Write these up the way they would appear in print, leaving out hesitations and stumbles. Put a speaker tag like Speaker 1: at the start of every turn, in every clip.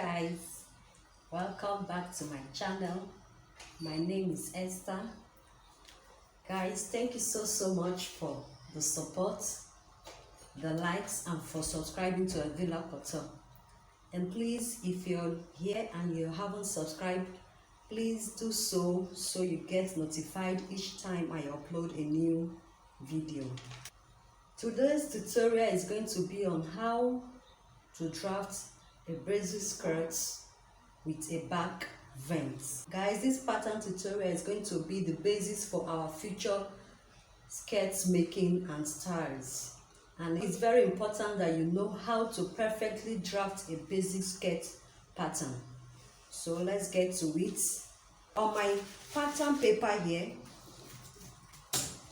Speaker 1: guys, welcome back to my channel. My name is Esther. Guys, thank you so much for the support, the likes, and for subscribing to Avila Portal. And please, if you're here and you haven't subscribed, please do so you get notified each time I upload a new video. Today's tutorial is going to be on how to draft a brazier skirt with a back vent. Guys, this pattern tutorial is going to be the basis for our future skirts making and styles, and it's very important that you know how to perfectly draft a basic skirt pattern. So let's get to it. On my pattern paper here,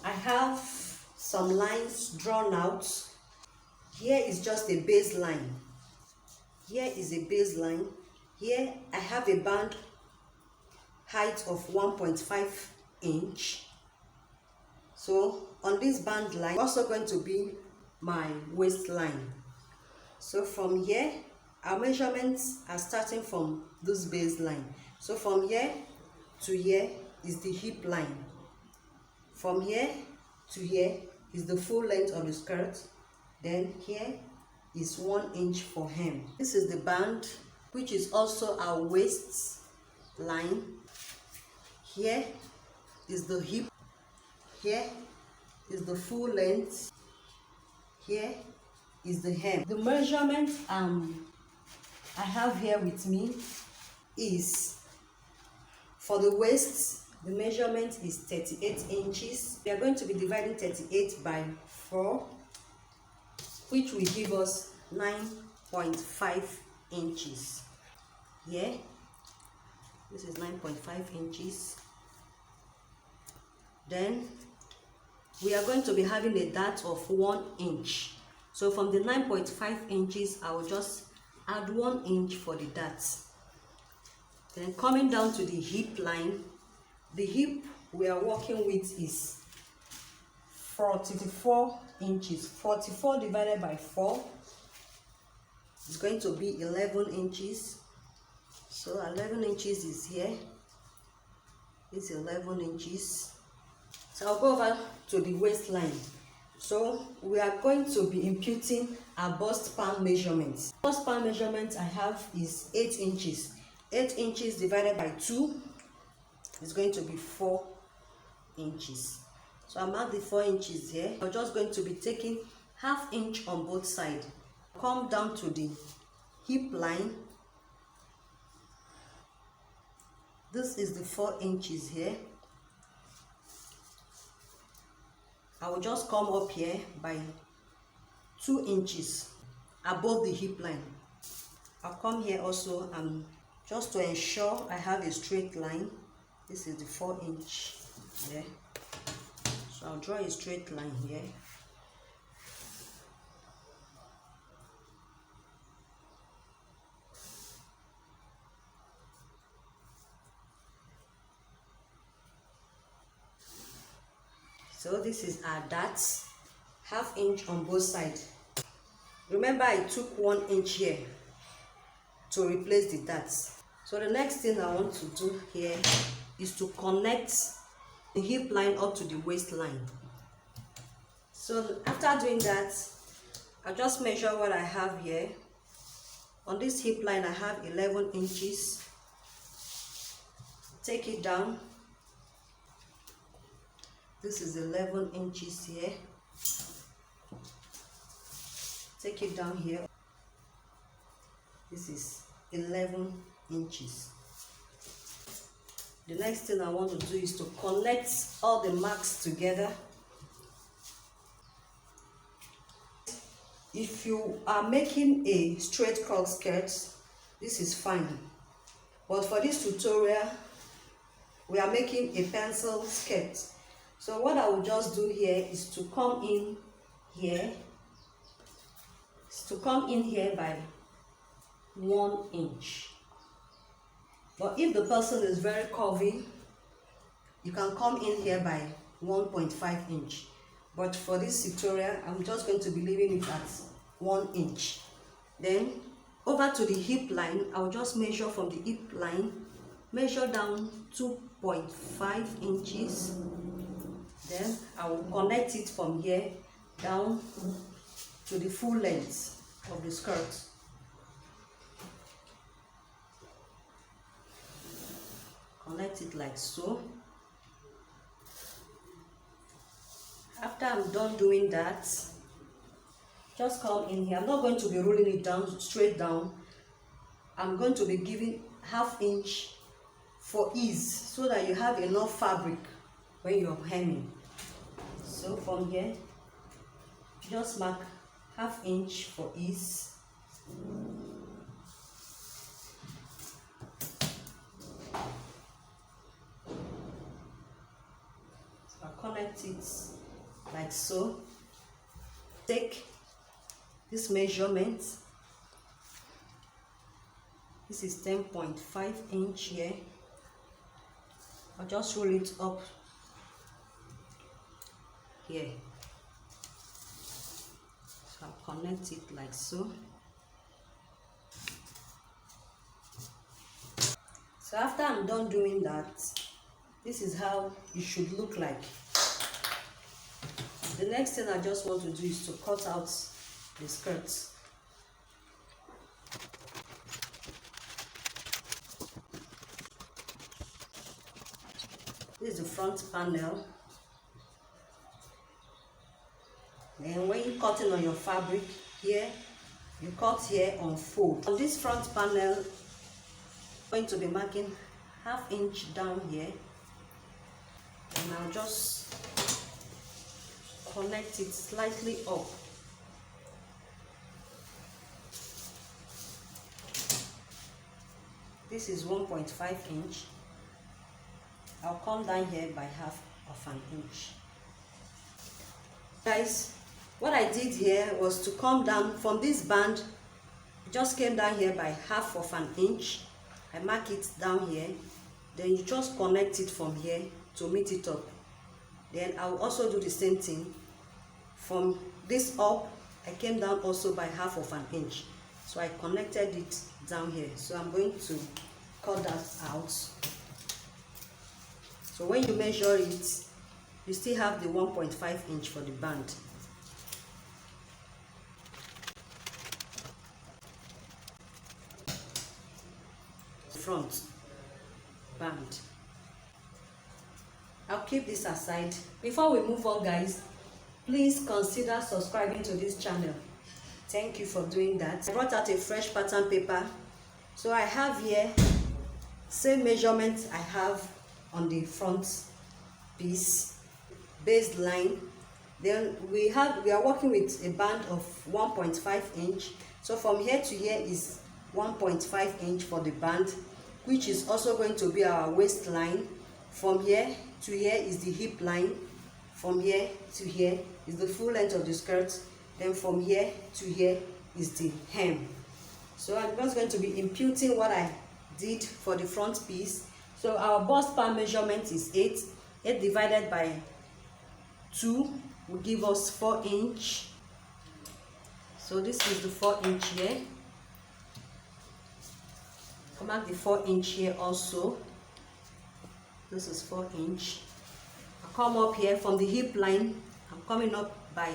Speaker 1: I have some lines drawn out. Here is just a baseline. Here is a baseline. Here I have a band height of 1.5 inch. So on this band line also going to be my waistline. So from here, our measurements are starting from this baseline. So from here to here is the hip line. From here to here is the full length of the skirt. Then here is 1 inch for hem. This is the band, which is also our waist line. Here is the hip. Here is the full length. Here is the hem. The measurement I have here with me is, for the waist, the measurement is 38 inches. We are going to be dividing 38 by 4, which will give us 9.5 inches. Here, this is 9.5 inches. Then we are going to be having a dart of 1 inch. So from the 9.5 inches, I will just add 1 inch for the dart. Then coming down to the hip line, the hip we are working with is 44 inches. 44 divided by 4 is going to be 11 inches. So 11 inches is here. It's 11 inches. So I'll go over to the waistline. So we are going to be imputing our bust span measurements. Bust span measurement I have is 8 inches. 8 inches divided by 2 is going to be 4 inches. So I'm at the 4 inches here. I'm just going to be taking ½ inch on both sides. Come down to the hip line. This is the 4 inches here. I will just come up here by 2 inches above the hip line. I'll come here also, and just to ensure I have a straight line, this is the 4 inch there. So I'll draw a straight line here. So this is our darts, ½ inch on both sides. Remember, I took 1 inch here to replace the darts. So the next thing I want to do here is to connect the hip line up to the waistline. So after doing that, I just measure what I have here. On this hip line, I have 11 inches. Take it down. This is 11 inches here. Take it down here. This is 11 inches. The next thing I want to do is to connect all the marks together. If you are making a straight cut skirt, this is fine. But for this tutorial, we are making a pencil skirt. So what I will just do here is to come in here. By 1 inch. But if the person is very curvy, you can come in here by 1.5 inch. But for this tutorial, I'm just going to be leaving it at 1 inch. Then Over to the hip line, I'll just measure from the hip line, measure down 2.5 inches. Then I will connect it from here down to the full length of the skirt. Connect it like so. After I'm done doing that, just come in here. I'm not going to be rolling it down straight down. I'm going to be giving ½ inch for ease, so that you have enough fabric when you're hemming. So from here, just mark ½ inch for ease. So I connect it like so. Take this measurement. This is 10.5 inch here. I'll just roll it up here. So I'll connect it like so. So after I'm done doing that, this is how it should look like. The next thing I just want to do is to cut out the skirt. This is the front panel. And when you're cutting on your fabric here, you cut here on fold. On this front panel, I'm going to be marking ½ inch down here, and I'll just connect it slightly up. This is 1.5 inch. I'll come down here by ½ inch. Guys, what I did here was to come down from this band. I just came down here by ½ inch. I mark it down here. Then you just connect it from here to meet it up. Then I'll also do the same thing. From this up, I came down also by ½ inch. So I connected it down here. So I'm going to cut that out. So when you measure it, you still have the 1.5 inch for the band. Front band. I'll keep this aside. Before we move on, guys, please consider subscribing to this channel. Thank you for doing that. I brought out a fresh pattern paper. So I have here same measurement I have on the front piece, baseline. Then we are working with a band of 1.5 inch. So from here to here is 1.5 inch for the band, which is also going to be our waistline. From here to here is the hip line. From here to here is the full length of the skirt. Then from here to here is the hem. So I'm just going to be imputing what I did for the front piece. So our bust part measurement is 8. 8 divided by 2 will give us 4 inch. So this is the 4 inch here. I'll mark the 4 inch here also. This is 4 inch. I'll come up here from the hip line. I'm coming up by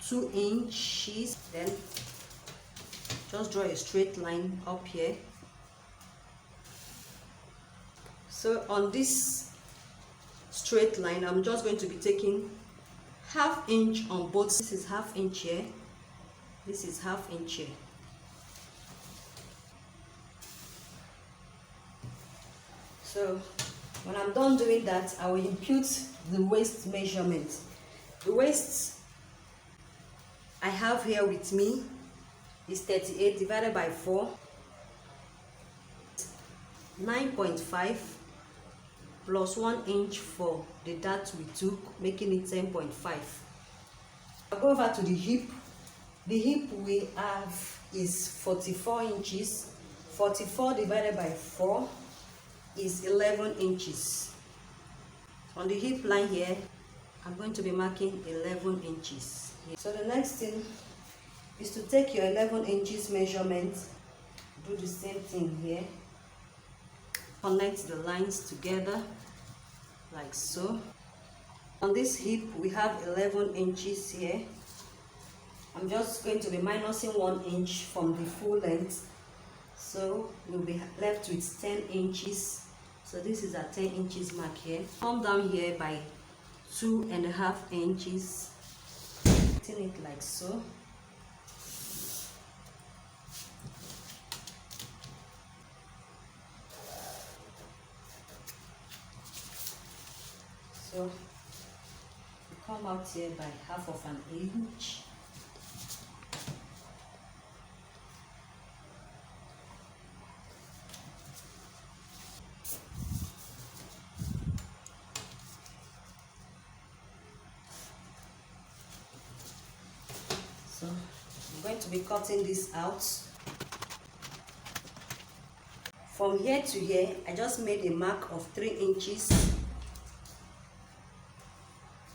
Speaker 1: 2 inches. Then just draw a straight line up here. So on this straight line, I'm just going to be taking ½ inch on both. This is ½ inch here. This is ½ inch here. So when I'm done doing that, I will impute the waist measurement. The waist I have here with me is 38 divided by 4, 9.5 plus 1 inch for the dart we took, making it 10.5. I'll go over to the hip. The hip we have is 44 inches. 44 divided by 4 is 11 inches. On the hip line here, I'm going to be marking 11 inches. So the next thing is to take your 11 inches measurement, do the same thing here, connect the lines together like so. On this hip we have 11 inches here. I'm just going to be minusing 1 inch from the full length, so we'll be left with 10 inches. So this is a 10 inches mark here. Come down here by 2.5 inches, putting it like so. So we come out here by 1/2 inch. So I'm going to be cutting this out. From here to here, I just made a mark of 3 inches.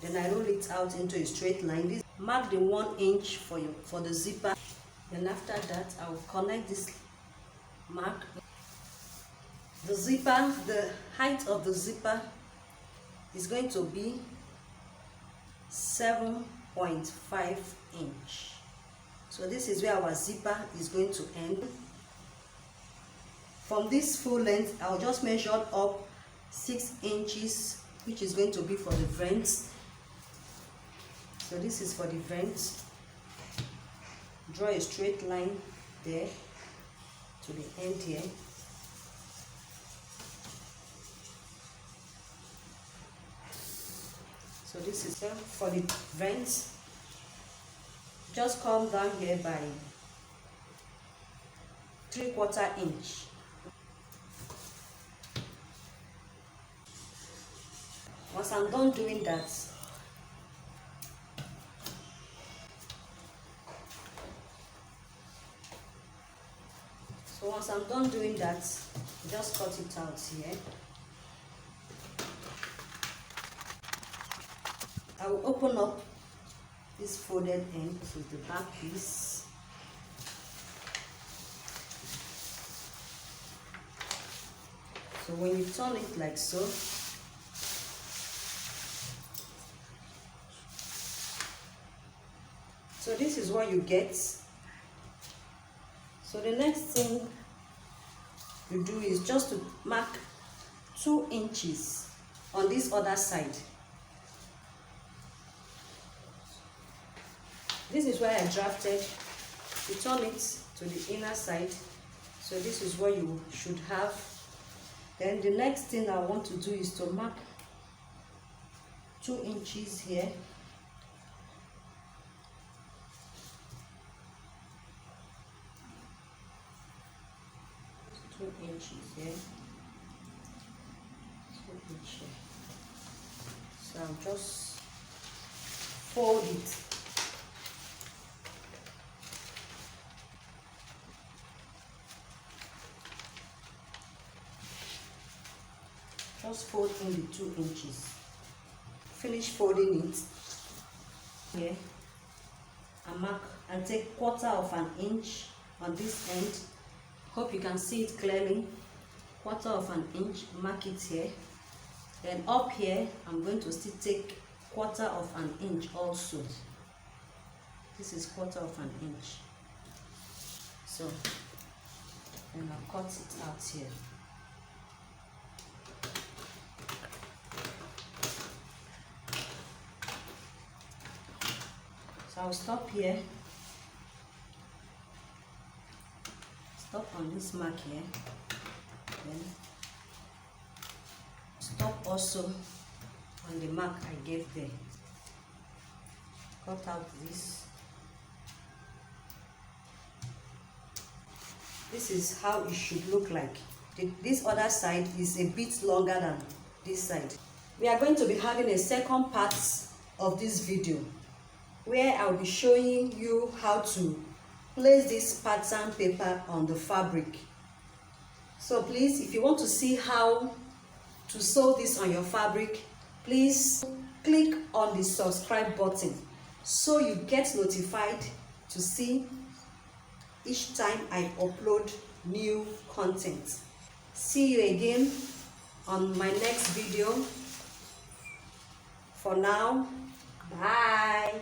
Speaker 1: Then I roll it out into a straight line. This mark the 1 inch for the zipper. Then after that, I will connect this mark. The zipper, the height of the zipper is going to be 7.5 inch. So this is where our zipper is going to end. From this full length, I'll just measure up 6 inches, which is going to be for the vent. So this is for the vent. Draw a straight line there to the end here. So this is for the vent. Just come down here by 3/4 inch. Once I'm done doing that, just cut it out here. I will open up this folded end with the back piece. So when you turn it like so, this is what you get. So the next thing you do is just to mark 2 inches on this other side. This is where I drafted. You turn it to the inner side. So this is what you should have. Then the next thing I want to do is to mark 2 inches here. So I'll just fold it. Just fold in the 2 inches. Finish folding it here. I mark and take 1/4 inch on this end. Hope you can see it clearly. 1/4 inch, mark it here. Then up here, I'm going to still take 1/4 inch also. This is 1/4 inch. So then I'll cut it out here. So I'll stop here. Stop on this mark here. Then stop also on the mark I gave there. Cut out this. This is how it should look like. This other side is a bit longer than this side. We are going to be having a second part of this video where I'll be showing you how to place this pattern paper on the fabric. So please, if you want to see how to sew this on your fabric, please click on the subscribe button so you get notified to see each time I upload new content. See you again on my next video. For now, bye.